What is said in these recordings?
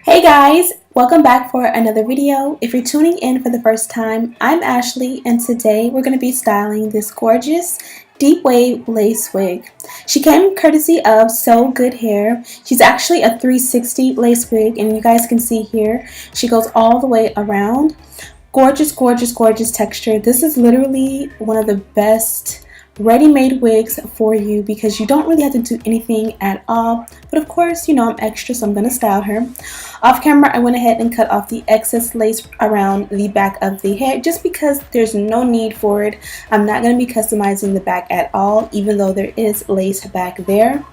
Hey guys, welcome back for another video. If you're tuning in for the first time, I'm Ashley and today we're going to be styling this gorgeous deep wave lace wig. She came courtesy of Sogoodhair. She's actually a 360 lace wig and you guys can see here she goes all the way around. Gorgeous, gorgeous, gorgeous texture. This is literally one of the best ready-made wigs for you because you don't really have to do anything at all. But of course, you know I'm extra, so I'm going to style her. Off camera, I went ahead and cut off the excess lace around the back of the head just because there's no need for it. I'm not going to be customizing the back at all, even though there is lace back there.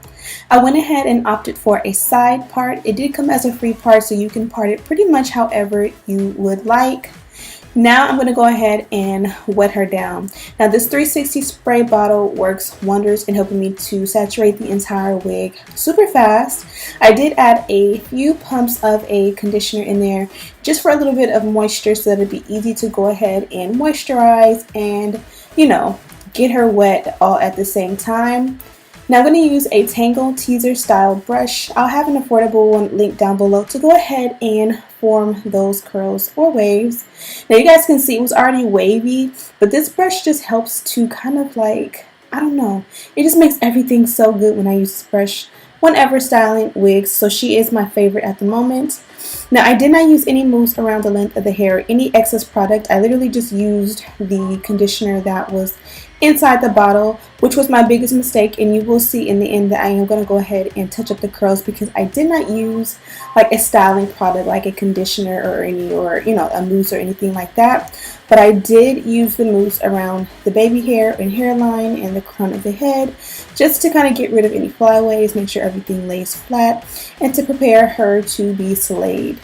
I went ahead and opted for a side part. It did come as a free part, so you can part it pretty much however you would like. Now I'm going to go ahead and wet her down. Now this 360 spray bottle works wonders in helping me to saturate the entire wig super fast. I did add a few pumps of a conditioner in there just for a little bit of moisture so that it'd be easy to go ahead and moisturize and, you know, get her wet all at the same time. Now I'm going to use a Tangle teaser style brush. I'll have an affordable one linked down below to go ahead and form those curls or waves. Now you guys can see it was already wavy, but this brush just helps to kind of like, I don't know, it just makes everything so good when I use this brush whenever styling wigs, so she is my favorite at the moment. Now I did not use any mousse around the length of the hair or any excess product. I literally just used the conditioner that was inside the bottle, which was my biggest mistake, and you will see in the end that I am going to go ahead and touch up the curls because I did not use like a styling product like a conditioner or a mousse or anything like that, but I did use the mousse around the baby hair and hairline and the crown of the head just to kind of get rid of any flyaways, make sure everything lays flat, and to prepare her to be slayed.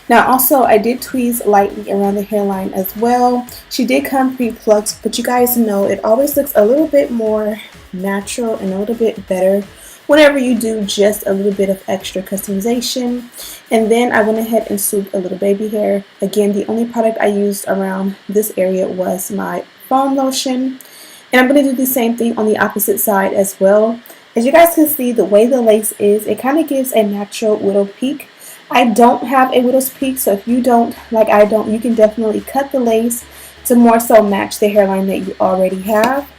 Now also I did tweeze lightly around the hairline as well. She did come pre-plucked, but you guys know it always looks a little bit more natural and a little bit better whenever you do just a little bit of extra customization. And then I went ahead and swooped a little baby hair. Again, the only product I used around this area was my foam lotion. And I'm going to do the same thing on the opposite side as well. As you guys can see, the way the lace is, it kind of gives a natural widow peak. I don't have a widow's peak, so if you don't, like I don't, you can definitely cut the lace to more so match the hairline that you already have.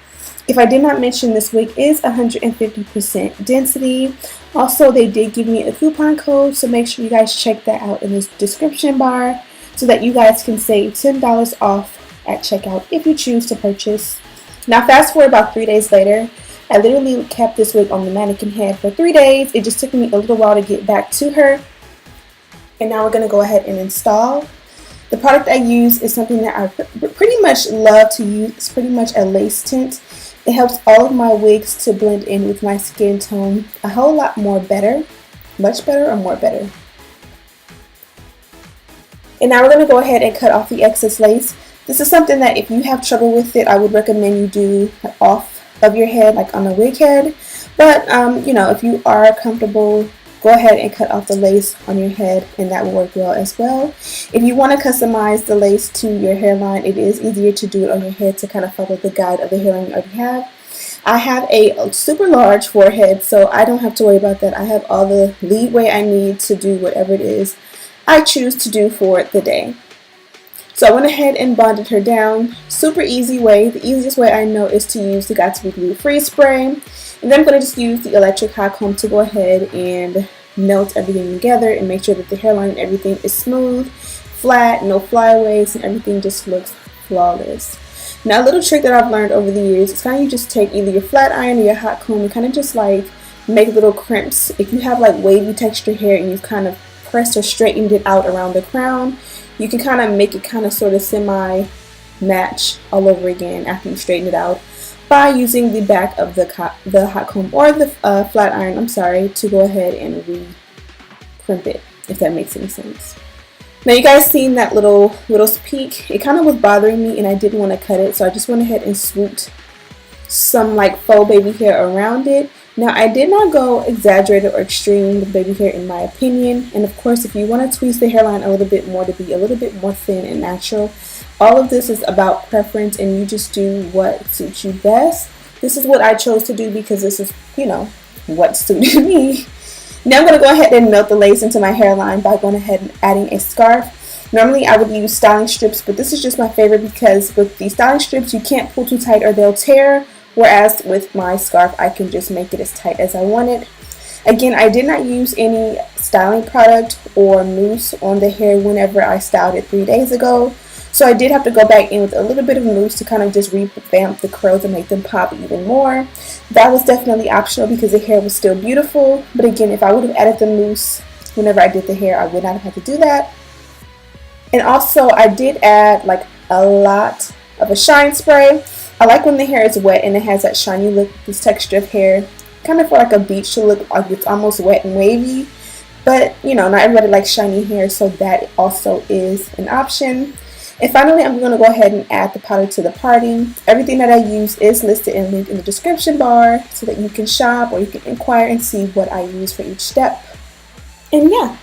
If I did not mention, this wig is 150% density. Also, they did give me a coupon code, so make sure you guys check that out in the description bar so that you guys can save $10 off at checkout if you choose to purchase. Now, fast forward about 3 days later, I literally kept this wig on the mannequin head for 3 days. It just took me a little while to get back to her. And now we're going to go ahead and install. The product I use is something that I pretty much love to use. It's pretty much a lace tint. It helps all of my wigs to blend in with my skin tone a whole lot more better. Much better or more better. And now we're going to go ahead and cut off the excess lace. This is something that if you have trouble with it, I would recommend you do off of your head, like on a wig head. But, you know, if you are comfortable, go ahead and cut off the lace on your head and that will work well as well. If you want to customize the lace to your hairline, it is easier to do it on your head to kind of follow the guide of the hairline you already have. I have a super large forehead, so I don't have to worry about that. I have all the leeway I need to do whatever it is I choose to do for the day. So I went ahead and bonded her down. Super easy way. The easiest way I know is to use the Got To Be Glue Free Spray. And then I'm going to just use the electric hot comb to go ahead and melt everything together and make sure that the hairline and everything is smooth, flat, no flyaways, and everything just looks flawless. Now a little trick that I've learned over the years is kind of you just take either your flat iron or your hot comb and kind of just like make little crimps. If you have like wavy texture hair and you've kind of pressed or straightened it out around the crown, you can kind of make it kind of sort of semi-match all over again after you straighten it out by using the back of the hot comb or the flat iron, to go ahead and re-crimp it, if that makes any sense. Now you guys seen that little peak? It kind of was bothering me and I didn't want to cut it, so I just went ahead and swooped some like faux baby hair around it. Now I did not go exaggerated or extreme with baby hair in my opinion, and of course if you want to tweeze the hairline a little bit more to be a little bit more thin and natural, all of this is about preference and you just do what suits you best. This is what I chose to do because this is, you know, what suited me. Now I'm going to go ahead and melt the lace into my hairline by going ahead and adding a scarf. Normally I would use styling strips, but this is just my favorite because with the styling strips you can't pull too tight or they'll tear, whereas with my scarf I can just make it as tight as I want it. Again, I did not use any styling product or mousse on the hair whenever I styled it 3 days ago. So I did have to go back in with a little bit of mousse to kind of just revamp the curls and make them pop even more. That was definitely optional because the hair was still beautiful. But again, if I would have added the mousse whenever I did the hair, I would not have had to do that. And also I did add like a lot of a shine spray. I like when the hair is wet and it has that shiny look, this texture of hair. Kind of for like a beach to look like it's almost wet and wavy. But you know, not everybody likes shiny hair, so that also is an option. And finally, I'm going to go ahead and add the powder to the parting. Everything that I use is listed and linked in the description bar so that you can shop or you can inquire and see what I use for each step. And yeah.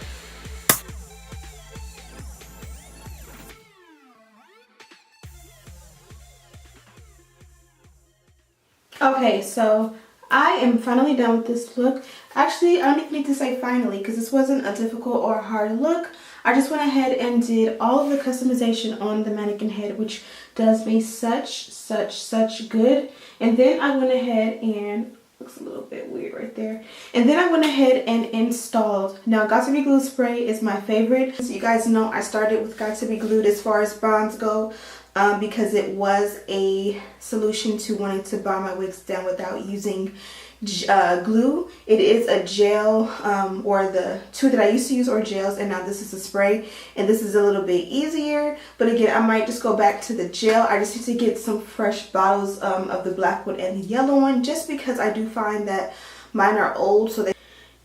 Okay, so I am finally done with this look. Actually, I don't even need to say finally because this wasn't a difficult or a hard look. I just went ahead and did all of the customization on the mannequin head, which does me such good. And then I went ahead and, looks a little bit weird right there. And then I went ahead and installed. Now, Got To Be Glued spray is my favorite. So you guys know I started with Got To Be Glued as far as bonds go. Because it was a solution to wanting to bond my wigs down without using glue. It is a gel, or the two that I used to use are gels, and now this is a spray, and this is a little bit easier. But again, I might just go back to the gel. I just need to get some fresh bottles of the black one and the yellow one, just because I do find that mine are old. So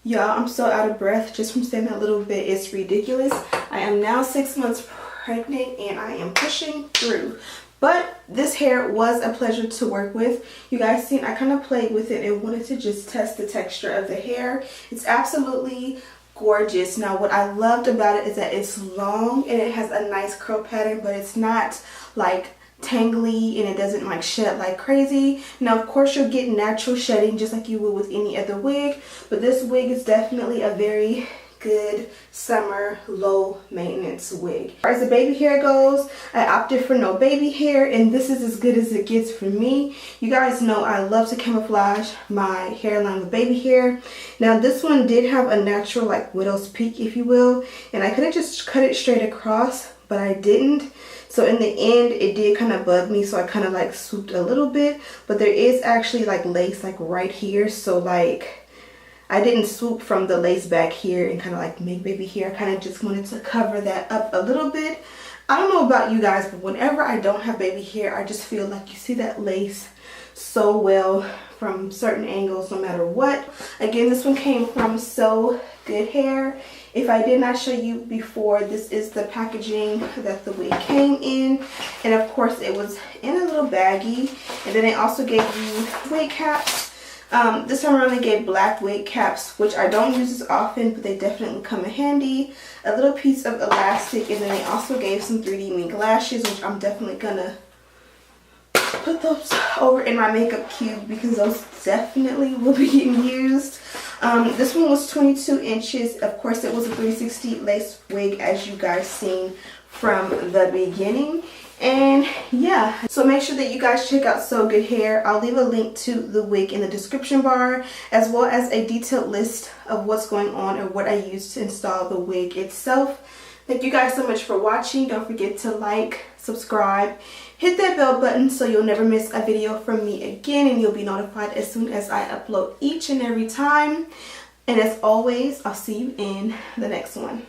y'all, I'm so out of breath just from saying that little bit. It's ridiculous. I am now 6 months pregnant and I am pushing through. But this hair was a pleasure to work with. You guys seen I kind of played with it and wanted to just test the texture of the hair. It's absolutely gorgeous. Now what I loved about it is that it's long and it has a nice curl pattern, but it's not like tangly and it doesn't like shed like crazy. Now of course you'll get natural shedding just like you would with any other wig, but this wig is definitely a very good summer low maintenance wig. As far as the baby hair goes, I opted for no baby hair, and this is as good as it gets for me. You guys know I love to camouflage my hairline with baby hair. Now this one did have a natural like widow's peak, if you will, and I could have just cut it straight across, but I didn't. So in the end it did kind of bug me, so I kind of like swooped a little bit, but there is actually like lace like right here, so like I didn't swoop from the lace back here and kind of like make baby hair. I kind of just wanted to cover that up a little bit. I don't know about you guys, but whenever I don't have baby hair, I just feel like you see that lace so well from certain angles no matter what. Again, this one came from Sogoodhair. If I did not show you before, this is the packaging that the wig came in. And of course it was in a little baggie. And then they also gave you wig caps. This time around they gave black wig caps, which I don't use as often, but they definitely come in handy. A little piece of elastic, and then they also gave some 3D mink lashes, which I'm definitely gonna put those over in my makeup cube because those definitely will be getting used. This one was 22 inches. Of course it was a 360 lace wig, as you guys seen from the beginning. And yeah, so make sure that you guys check out Sogoodhair. I'll leave a link to the wig in the description bar, as well as a detailed list of what's going on and what I used to install the wig itself. Thank you guys so much for watching. Don't forget to like, subscribe, hit that bell button so you'll never miss a video from me again, and you'll be notified as soon as I upload each and every time. And as always, I'll see you in the next one.